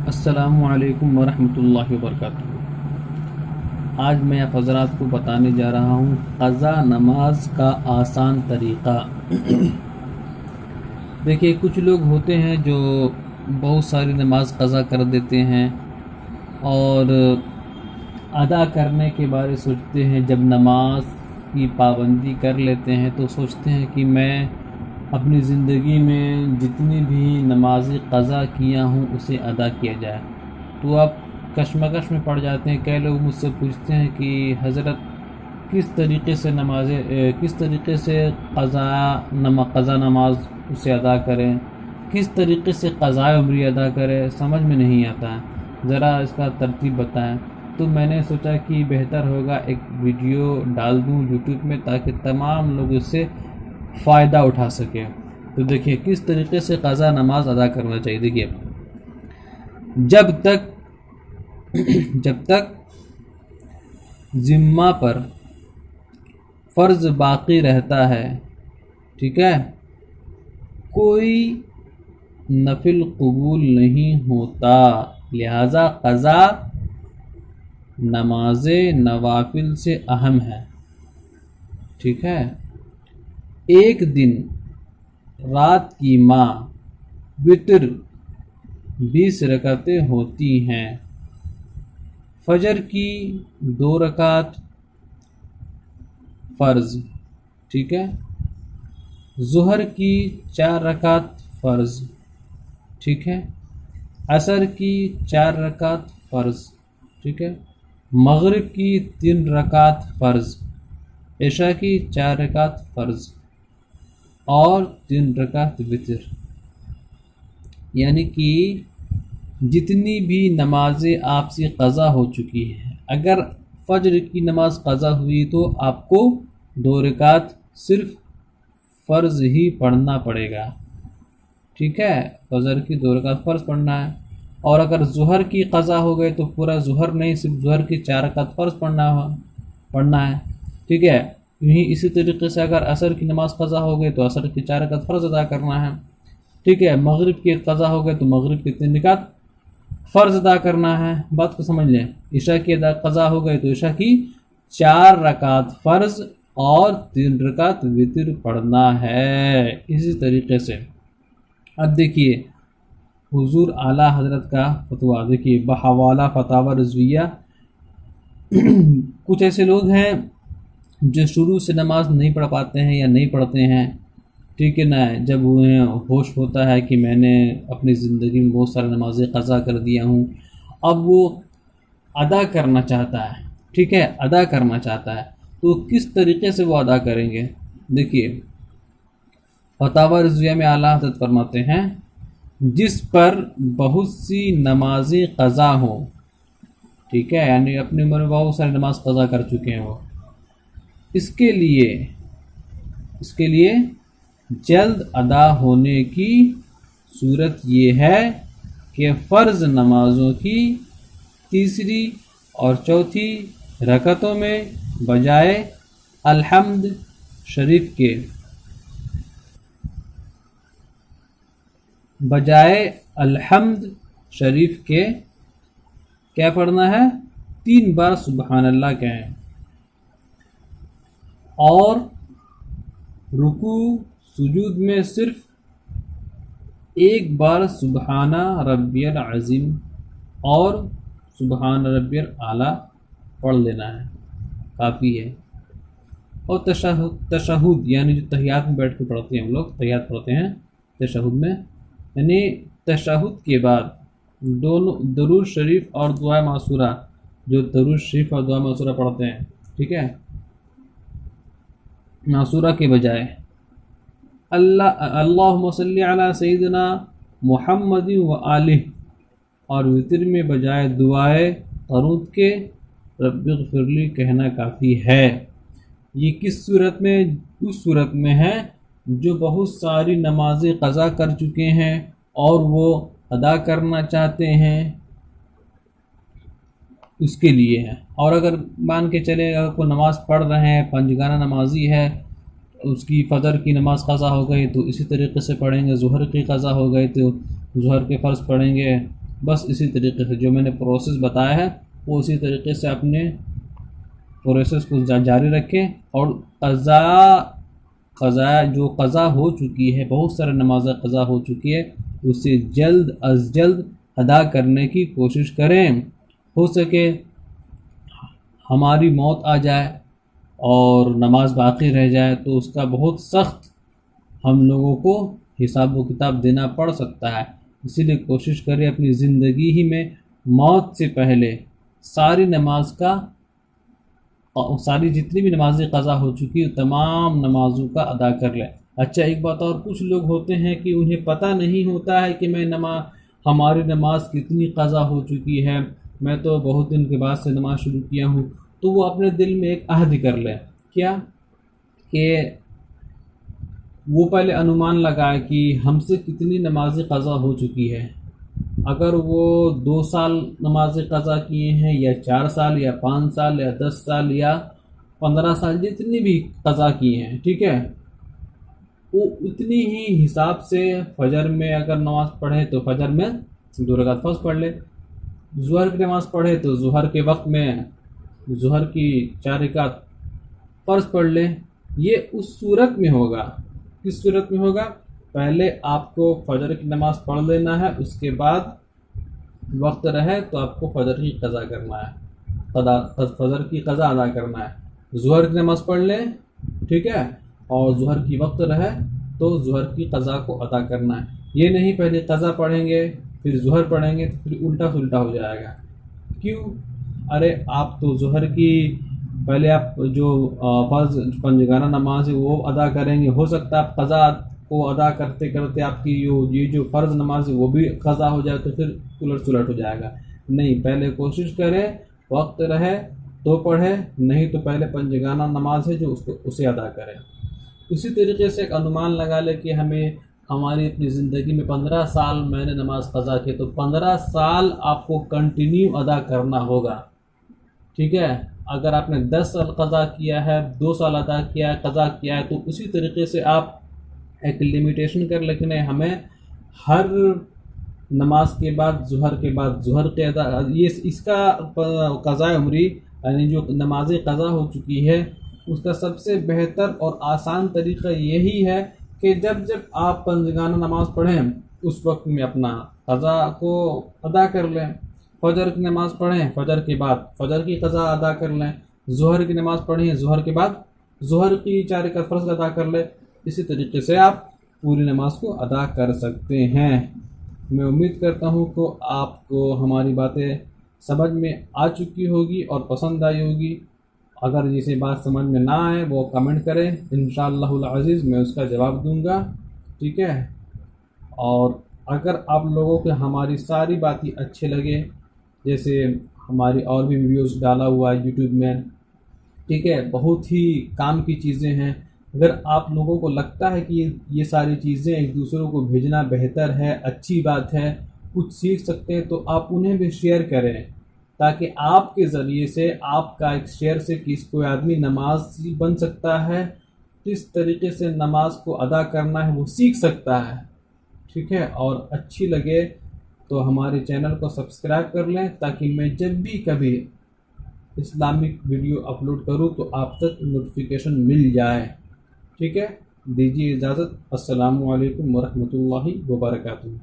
अस्सलामुअलैकुम वरहमतुल्लाहि वबरकातुहू। आज मैं आप हज़रात को बताने जा रहा हूँ क़ज़ा नमाज का आसान तरीक़ा। देखिए, कुछ लोग होते हैं जो बहुत सारी नमाज क़ज़ा कर देते हैं और अदा करने के बारे सोचते हैं। जब नमाज की पाबंदी कर लेते हैं तो सोचते हैं कि मैं अपनी ज़िंदगी में जितनी भी नमाज़ें क़ज़ा किया हूँ उसे अदा किया जाए। तो आप कशमकश में पड़ जाते हैं। कई लोग मुझसे पूछते हैं कि हज़रत किस तरीक़े से किस तरीक़े से क़ज़ा नमाज उसे अदा करें, किस तरीक़े से क़ज़ाए उम्री अदा करें, समझ में नहीं आता है, ज़रा इसका तरतीब बताएं। तो मैंने सोचा कि बेहतर होगा एक वीडियो डाल दूं यूट्यूब में ताकि तमाम लोग इससे फ़ायदा उठा सकें। तो देखिए किस तरीक़े से क़ज़ा नमाज अदा करना चाहिए। देखिए, जब तक ज़िम्मा पर फ़र्ज़ बाक़ी रहता है, ठीक है, कोई नफिल कबूल नहीं होता। लिहाजा क़ज़ा नमाज़े नवाफिल से अहम है, ठीक है। एक दिन रात की माँ वितर 20 रकातें होती हैं। फजर की 2 रकात फ़र्ज़, ठीक है। ज़ुहर की 4 रकात फ़र्ज़, ठीक है। असर की 4 रकात फ़र्ज़, ठीक है। मग़रिब की 3 रकात फ़र्ज़, इशा की 4 रकात फ़र्ज़ और 3 रकात वितर। यानी कि जितनी भी नमाज़ें आपसे क़ज़ा हो चुकी हैं, अगर फ़जर की नमाज़ क़ज़ा हुई तो आपको 2 रकात सिर्फ़ फ़र्ज़ ही पढ़ना पड़ेगा, ठीक है। फ़जर की 2 रकात फ़र्ज़ पढ़ना है। और अगर ज़ुहर की क़ज़ा हो गई तो पूरा ज़ुहर नहीं, सिर्फ ज़ुहर की 4 रकात फ़र्ज़ पढ़ना है, ठीक है। यूँ इसी तरीके से अगर असर की नमाज़ क़ज़ा हो गई तो असर की 4 रकात फ़र्ज़ अदा करना है, ठीक है। मग़रिब की क़ज़ा हो गई तो मग़रिब की 3 रकात फ़र्ज़ अदा करना है। बात को समझ लें। इशा की क़ज़ा हो गई तो इशा की 4 रकात फ़र्ज़ और 3 रकात वितर पढ़ना है। इसी तरीके से अब देखिए हुज़ूर आला हज़रत का फतवा, देखिए बहवाला फतावा रिज़विया। कुछ ऐसे लोग हैं जो शुरू से नमाज नहीं पढ़ पाते हैं या नहीं पढ़ते हैं, ठीक है ना। जब उन्हें होश होता है कि मैंने अपनी ज़िंदगी में बहुत सारी नमाज़ें क़ज़ा कर दिया हूँ, अब वो अदा करना चाहता है, ठीक है, अदा करना चाहता है, तो किस तरीक़े से वो अदा करेंगे। देखिए फतावा रिज़विया में आला हज़रत फरमाते हैं, जिस पर बहुत सी नमाज़ें क़ज़ा हो, ठीक है, यानी अपनी उम्र में बहुत सारी नमाज क़ज़ा कर चुके हैं वो, इसके लिए जल्द अदा होने की सूरत ये है कि फ़र्ज़ नमाज़ों की तीसरी और चौथी रकतों में बजाय अल्हम्द शरीफ के क्या पढ़ना है, 3 बार सुबहान अल्लाह कहें और रुकू सुजूद में सिर्फ 1 बार सुबहाना रब्बियल अज़ीम और सुबहान रब्बियल आला पढ़ लेना है, काफ़ी है। और तशहुद यानी जो तहियात में बैठ के पढ़ते हैं, हम लोग तहियात पढ़ते हैं तशहुद में, यानी तशहुद के बाद दोनों दरूद शरीफ और दुआ मासूरा, जो दरूद शरीफ और दुआ मासूरा पढ़ते हैं, ठीक है, मासूरा के बजाय अल्लाहुम्मा सल्ली अला सय्यिदिना मुहम्मदिन व आलिहि, और वितर में बजाय दुआए क़नूत के रब्बिग़फ़िरली कहना काफ़ी है। ये किस सूरत में, उस सूरत में है जो बहुत सारी नमाज़ें क़ज़ा कर चुके हैं और वो अदा करना चाहते हैं, उसके लिए है। और अगर मान के चले अगर कोई नमाज़ पढ़ रहे हैं, पंजगाना नमाजी है, उसकी फ़जर की नमाज़ क़ज़ा हो गई तो इसी तरीके से पढ़ेंगे। ज़ुहर की क़ज़ा हो गई तो ज़ुहर के फ़र्ज़ पढ़ेंगे, बस इसी तरीके से जो मैंने प्रोसेस बताया है वो उसी तरीके से अपने प्रोसेस को जारी रखें। और क़ज़ा जो क़ज़ा हो चुकी है, बहुत सारे नमाज़ें क़ज़ा हो चुकी है, उसे जल्द अज़ जल्द अदा करने की कोशिश करें। हो सके हमारी मौत आ जाए और नमाज बाकी रह जाए तो उसका बहुत सख्त हम लोगों को हिसाब व किताब देना पड़ सकता है। इसीलिए कोशिश करें अपनी ज़िंदगी ही में मौत से पहले सारी नमाज का सारी जितनी भी नमाज़ें क़ज़ा हो चुकी है तमाम नमाज़ों का अदा कर लें। अच्छा, एक बात और, कुछ लोग होते हैं कि उन्हें पता नहीं होता है कि हमारी नमाज कितनी क़ज़ा हो चुकी है, मैं तो बहुत दिन के बाद से नमाज शुरू किया हूँ। तो वो अपने दिल में एक अहद कर लें, क्या कि वो पहले अनुमान लगाए कि हमसे कितनी नमाज़ें क़ज़ा हो चुकी है। अगर वो 2 साल नमाज़ें क़ज़ा किए हैं या 4 साल या 5 साल या 10 साल या 15 साल, जितनी भी क़ज़ा किए हैं, ठीक है, वो उतनी ही हिसाब से फजर में अगर नमाज़ पढ़े तो फजर में 2 रकात फ़र्ज़ पढ़ ले, ज़ुहर की नमाज़ पढ़े तो ज़ुहर के वक्त में ज़ुहर की 4 रकात फ़र्ज़ पढ़ ले। ये उस सूरत में होगा, किस सूरत में होगा, पहले आपको फजर की नमाज़ पढ़ लेना है, उसके बाद वक्त रहे तो आपको फजर की क़ज़ा करना है, फजर की क़ज़ा अदा करना है। ज़ुहर की नमाज़ पढ़ लें, ठीक है, और ज़ुहर की वक्त रहे तो ज़ुहर की क़ज़ा को अदा करना है। ये नहीं पहले क़ज़ा पढ़ेंगे फिर ज़ुहर पढ़ेंगे तो फिर उल्टा सुल्टा हो जाएगा। क्यों? अरे आप तो ज़ुहर की पहले आप जो फ़र्ज़ पंजगाना नमाज है वो अदा करेंगे, हो सकता है आप क़ज़ा को अदा करते करते आपकी ये जो फ़र्ज़ नमाज है वो भी क़ज़ा हो जाए तो फिर उलट सुलट हो जाएगा। नहीं, पहले कोशिश करें वक्त रहे तो पढ़े, नहीं तो पहले पंजगाना नमाज है जो उसे अदा करें। उसी तरीके से एक अनुमान लगा ले कि हमारी अपनी ज़िंदगी में 15 साल मैंने नमाज क़ज़ा की, तो 15 साल आपको कंटिन्यू अदा करना होगा, ठीक है। अगर आपने 10 साल क़ज़ा किया है, 2 साल अदा किया है, क़ज़ा किया है, तो उसी तरीके से आप एक लिमिटेशन कर लेकिन हमें हर नमाज के बाद ज़ुहर के बाद ज़ुहर के अदा, ये इसका क़ज़ा उम्री यानी जो नमाज़ें क़ज़ा हो चुकी है उसका सबसे बेहतर और आसान तरीक़ा यही है कि जब जब आप पंजगाना नमाज़ पढ़ें उस वक्त में अपना क़ज़ा को अदा कर लें। फ़जर की नमाज़ पढ़ें, फ़जर के बाद फ़जर की क़ज़ा अदा कर लें। ज़ुहर की नमाज़ पढ़ें, ज़ुहर के बाद ज़ुहर की 4 रकात फ़र्ज़ अदा कर लें। इसी तरीके से आप पूरी नमाज को अदा कर सकते हैं। मैं उम्मीद करता हूँ कि आपको हमारी बातें समझ में आ चुकी होगी और पसंद आई होगी। अगर जिसे बात समझ में ना आए वो कमेंट करें, इंशाअल्लाहुल अज़ीज़ मैं उसका जवाब दूंगा, ठीक है। और अगर आप लोगों को हमारी सारी बातें अच्छे लगे, जैसे हमारी और भी वीडियोस डाला हुआ है यूट्यूब में, ठीक है, बहुत ही काम की चीज़ें हैं। अगर आप लोगों को लगता है कि ये सारी चीज़ें एक दूसरों को भेजना बेहतर है, अच्छी बात है, कुछ सीख सकते हैं, तो आप उन्हें भी शेयर करें ताकि आपके ज़रिए से, आपका एक शेयर से कोई आदमी नमाज़ी बन सकता है, किस तरीके से नमाज को अदा करना है वो सीख सकता है, ठीक है। और अच्छी लगे तो हमारे चैनल को सब्सक्राइब कर लें ताकि मैं जब भी कभी इस्लामिक वीडियो अपलोड करूं तो आप तक नोटिफिकेशन मिल जाए, ठीक है। दीजिए इजाज़त। अस्सलामु अलैकुम वरहमतुल्लाहि वबरकातुहू।